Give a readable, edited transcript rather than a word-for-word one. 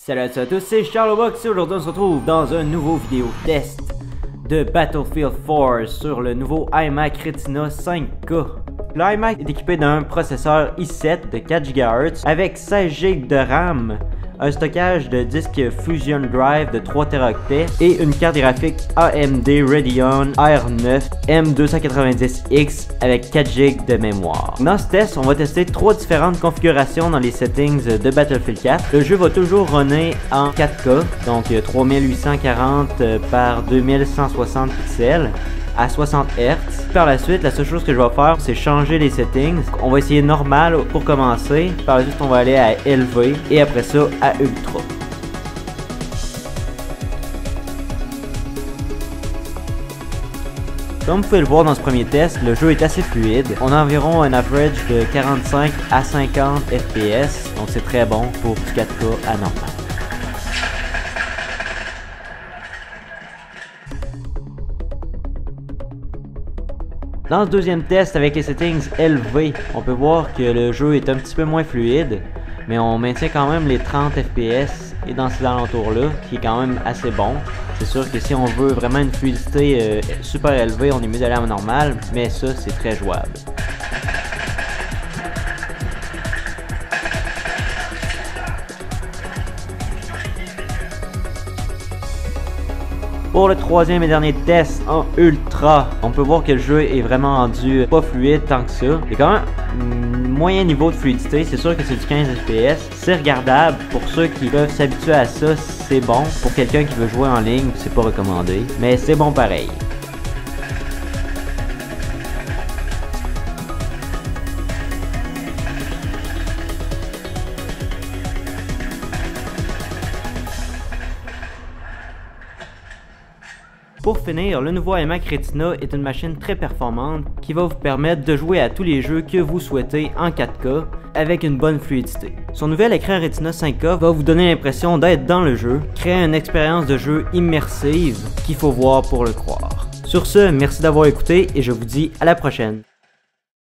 Salut à tous, c'est Charlobox et aujourd'hui on se retrouve dans un nouveau vidéo test de Battlefield 4 sur le nouveau iMac Retina 5K. L'iMac est équipé d'un processeur i7 de 4 GHz avec 16 GB de RAM, un stockage de disque Fusion Drive de 3 Teraoctets et une carte graphique AMD Radeon R9 M290X avec 4 GB de mémoire. Dans ce test, on va tester 3 différentes configurations dans les settings de Battlefield 4. Le jeu va toujours runner en 4K, donc 3840 par 2160 pixels à 60 Hz. Par la suite, la seule chose que je vais faire, c'est changer les settings. On va essayer normal pour commencer. Par la suite, on va aller à élevé et après ça à ultra. Comme vous pouvez le voir dans ce premier test, le jeu est assez fluide. On a environ un average de 45 à 50 FPS, donc c'est très bon pour du 4K à normal. Dans ce deuxième test avec les settings élevés, on peut voir que le jeu est un petit peu moins fluide, mais on maintient quand même les 30 FPS et dans ces alentours-là, qui est quand même assez bon. C'est sûr que si on veut vraiment une fluidité super élevée, on est mieux d'aller en normal, mais ça c'est très jouable. Pour le troisième et dernier test en ultra, on peut voir que le jeu est vraiment rendu pas fluide tant que ça. Il y a quand même un moyen niveau de fluidité, c'est sûr que c'est du 15 FPS. C'est regardable, pour ceux qui peuvent s'habituer à ça, c'est bon. Pour quelqu'un qui veut jouer en ligne, c'est pas recommandé, mais c'est bon pareil. Pour finir, le nouveau iMac Retina est une machine très performante qui va vous permettre de jouer à tous les jeux que vous souhaitez en 4K avec une bonne fluidité. Son nouvel écran Retina 5K va vous donner l'impression d'être dans le jeu, créer une expérience de jeu immersive qu'il faut voir pour le croire. Sur ce, merci d'avoir écouté et je vous dis à la prochaine.